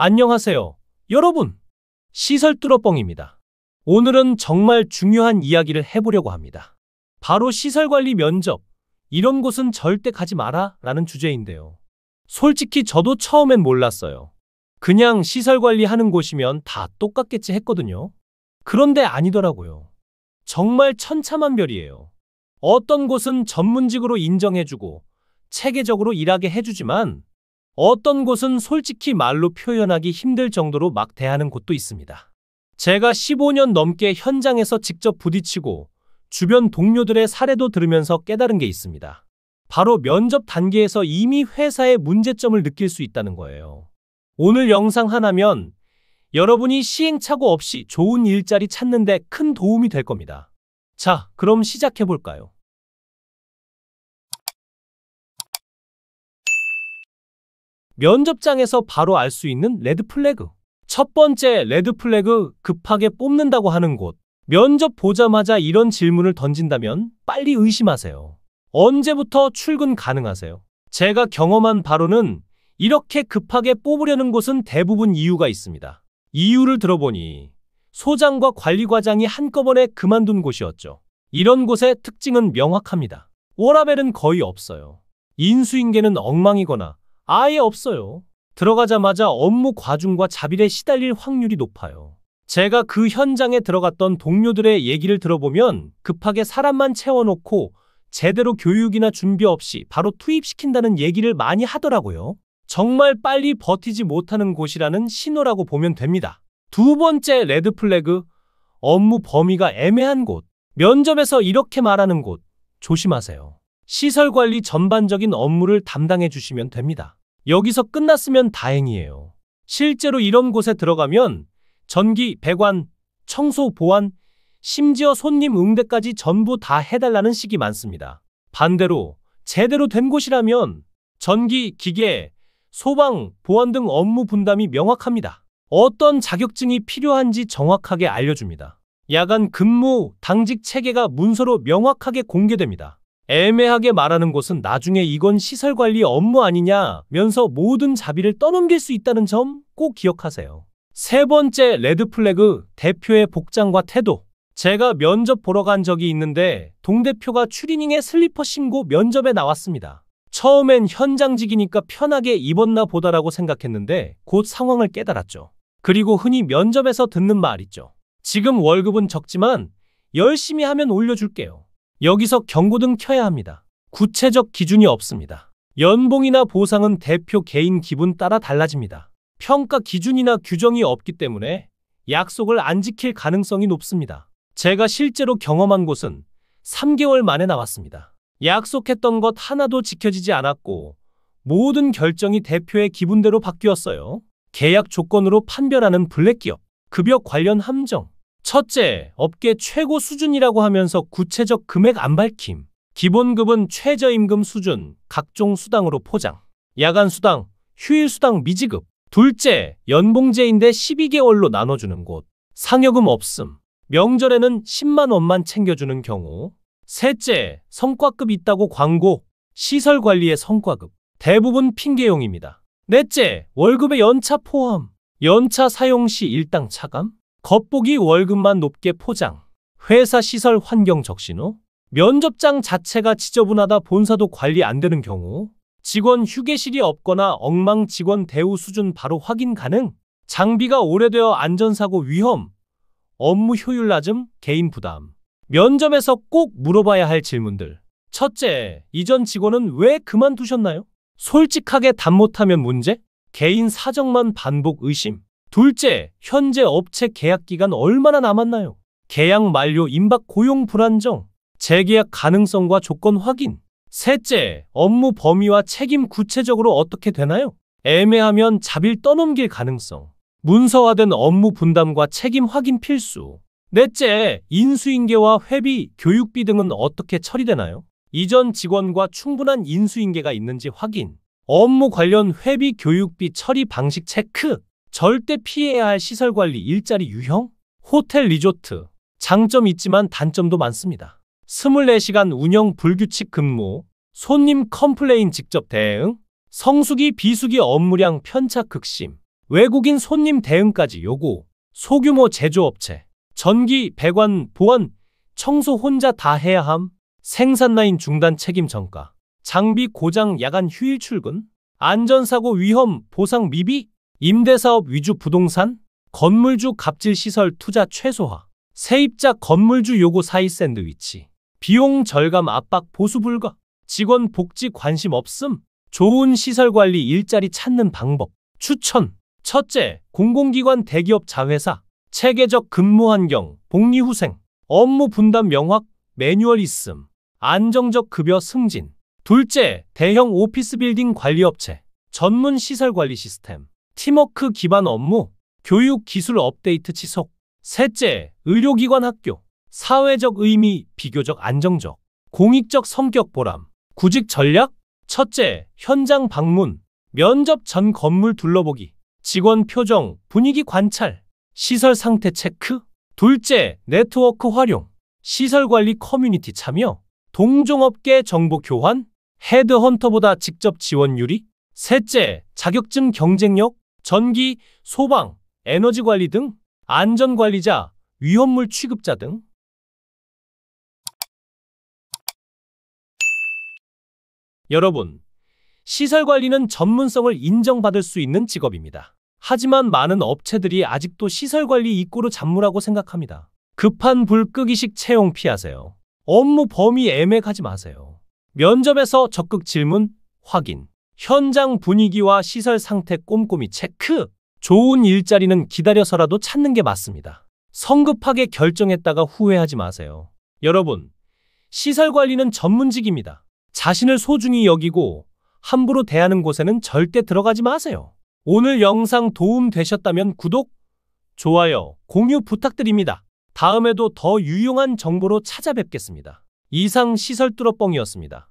안녕하세요, 여러분. 시설 뚫어뻥입니다. 오늘은 정말 중요한 이야기를 해보려고 합니다. 바로 시설관리 면접, 이런 곳은 절대 가지 마라 라는 주제인데요. 솔직히 저도 처음엔 몰랐어요. 그냥 시설관리 하는 곳이면 다 똑같겠지 했거든요. 그런데 아니더라고요. 정말 천차만별이에요. 어떤 곳은 전문직으로 인정해주고 체계적으로 일하게 해주지만 어떤 곳은 솔직히 말로 표현하기 힘들 정도로 막 대하는 곳도 있습니다. 제가 15년 넘게 현장에서 직접 부딪히고 주변 동료들의 사례도 들으면서 깨달은 게 있습니다. 바로 면접 단계에서 이미 회사의 문제점을 느낄 수 있다는 거예요. 오늘 영상 하나면 여러분이 시행착오 없이 좋은 일자리 찾는 데 큰 도움이 될 겁니다. 자, 그럼 시작해 볼까요? 면접장에서 바로 알 수 있는 레드 플래그. 첫 번째 레드 플래그, 급하게 뽑는다고 하는 곳. 면접 보자마자 이런 질문을 던진다면 빨리 의심하세요. 언제부터 출근 가능하세요? 제가 경험한 바로는 이렇게 급하게 뽑으려는 곳은 대부분 이유가 있습니다. 이유를 들어보니 소장과 관리과장이 한꺼번에 그만둔 곳이었죠. 이런 곳의 특징은 명확합니다. 워라밸은 거의 없어요. 인수인계는 엉망이거나 아예 없어요. 들어가자마자 업무 과중과 자빌에 시달릴 확률이 높아요. 제가 그 현장에 들어갔던 동료들의 얘기를 들어보면 급하게 사람만 채워놓고 제대로 교육이나 준비 없이 바로 투입시킨다는 얘기를 많이 하더라고요. 정말 빨리 버티지 못하는 곳이라는 신호라고 보면 됩니다. 두 번째 레드 플래그, 업무 범위가 애매한 곳. 면접에서 이렇게 말하는 곳, 조심하세요. 시설관리 전반적인 업무를 담당해 주시면 됩니다. 여기서 끝났으면 다행이에요. 실제로 이런 곳에 들어가면 전기, 배관, 청소, 보안, 심지어 손님 응대까지 전부 다 해달라는 식이 많습니다. 반대로 제대로 된 곳이라면 전기, 기계, 소방, 보안 등 업무 분담이 명확합니다. 어떤 자격증이 필요한지 정확하게 알려줍니다. 야간 근무, 당직 체계가 문서로 명확하게 공개됩니다. 애매하게 말하는 곳은 나중에 이건 시설관리 업무 아니냐면서 모든 자비를 떠넘길 수 있다는 점 꼭 기억하세요. 세 번째 레드 플래그, 대표의 복장과 태도. 제가 면접 보러 간 적이 있는데 동대표가 추리닝에 슬리퍼 신고 면접에 나왔습니다. 처음엔 현장직이니까 편하게 입었나 보다라고 생각했는데 곧 상황을 깨달았죠. 그리고 흔히 면접에서 듣는 말 있죠. 지금 월급은 적지만 열심히 하면 올려줄게요. 여기서 경고등 켜야 합니다. 구체적 기준이 없습니다. 연봉이나 보상은 대표 개인 기분 따라 달라집니다. 평가 기준이나 규정이 없기 때문에 약속을 안 지킬 가능성이 높습니다. 제가 실제로 경험한 곳은 3개월 만에 나왔습니다. 약속했던 것 하나도 지켜지지 않았고 모든 결정이 대표의 기분대로 바뀌었어요. 계약 조건으로 판별하는 블랙기업, 급여 관련 함정. 첫째, 업계 최고 수준이라고 하면서 구체적 금액 안 밝힘. 기본급은 최저임금 수준, 각종 수당으로 포장. 야간 수당, 휴일 수당 미지급. 둘째, 연봉제인데 12개월로 나눠주는 곳. 상여금 없음. 명절에는 10만 원만 챙겨주는 경우. 셋째, 성과급 있다고 광고. 시설관리의 성과급. 대부분 핑계용입니다. 넷째, 월급의 연차 포함. 연차 사용 시 일당 차감. 겉보기 월급만 높게 포장. 회사 시설 환경 적신호. 면접장 자체가 지저분하다 본사도 관리 안 되는 경우. 직원 휴게실이 없거나 엉망 직원 대우 수준 바로 확인 가능. 장비가 오래되어 안전사고 위험. 업무 효율 낮음, 개인 부담. 면접에서 꼭 물어봐야 할 질문들. 첫째, 이전 직원은 왜 그만두셨나요? 솔직하게 답 못하면 문제? 개인 사정만 반복 의심. 둘째, 현재 업체 계약 기간 얼마나 남았나요? 계약 만료 임박 고용 불안정. 재계약 가능성과 조건 확인. 셋째, 업무 범위와 책임 구체적으로 어떻게 되나요? 애매하면 자빌 떠넘길 가능성. 문서화된 업무 분담과 책임 확인 필수. 넷째, 인수인계와 회비, 교육비 등은 어떻게 처리되나요? 이전 직원과 충분한 인수인계가 있는지 확인. 업무 관련 회비, 교육비 처리 방식 체크. 절대 피해야 할 시설관리 일자리 유형? 호텔 리조트. 장점 있지만 단점도 많습니다. 24시간 운영 불규칙 근무, 손님 컴플레인 직접 대응, 성수기 비수기 업무량 편차 극심. 외국인 손님 대응까지 요구. 소규모 제조업체. 전기, 배관, 보안, 청소 혼자 다 해야 함. 생산 라인 중단 책임 전가. 장비 고장 야간 휴일 출근. 안전사고 위험 보상 미비. 임대사업 위주 부동산. 건물주 갑질 시설 투자 최소화. 세입자 건물주 요구 사이 샌드위치. 비용 절감 압박 보수 불가. 직원 복지 관심 없음. 좋은 시설 관리 일자리 찾는 방법. 추천. 첫째, 공공기관 대기업 자회사. 체계적 근무 환경, 복리후생. 업무 분담 명확, 매뉴얼 있음. 안정적 급여 승진. 둘째, 대형 오피스 빌딩 관리업체. 전문 시설 관리 시스템. 팀워크 기반 업무. 교육 기술 업데이트 지속. 셋째, 의료기관 학교. 사회적 의미, 비교적 안정적. 공익적 성격 보람. 구직 전략. 첫째, 현장 방문. 면접 전 건물 둘러보기. 직원 표정, 분위기 관찰. 시설 상태 체크. 둘째, 네트워크 활용. 시설 관리 커뮤니티 참여. 동종업계 정보 교환. 헤드헌터보다 직접 지원 유리. 셋째, 자격증 경쟁력. 전기, 소방, 에너지 관리 등. 안전관리자, 위험물 취급자 등. 여러분, 시설관리는 전문성을 인정받을 수 있는 직업입니다. 하지만 많은 업체들이 아직도 시설관리 이꼬르 잡무라고 생각합니다. 급한 불 끄기식 채용 피하세요. 업무 범위 애매하지 마세요. 면접에서 적극 질문, 확인. 현장 분위기와 시설 상태 꼼꼼히 체크. 좋은 일자리는 기다려서라도 찾는 게 맞습니다. 성급하게 결정했다가 후회하지 마세요. 여러분, 시설관리는 전문직입니다. 자신을 소중히 여기고 함부로 대하는 곳에는 절대 들어가지 마세요. 오늘 영상 도움 되셨다면 구독, 좋아요, 공유 부탁드립니다. 다음에도 더 유용한 정보로 찾아뵙겠습니다. 이상 시설뚫어뻥이었습니다.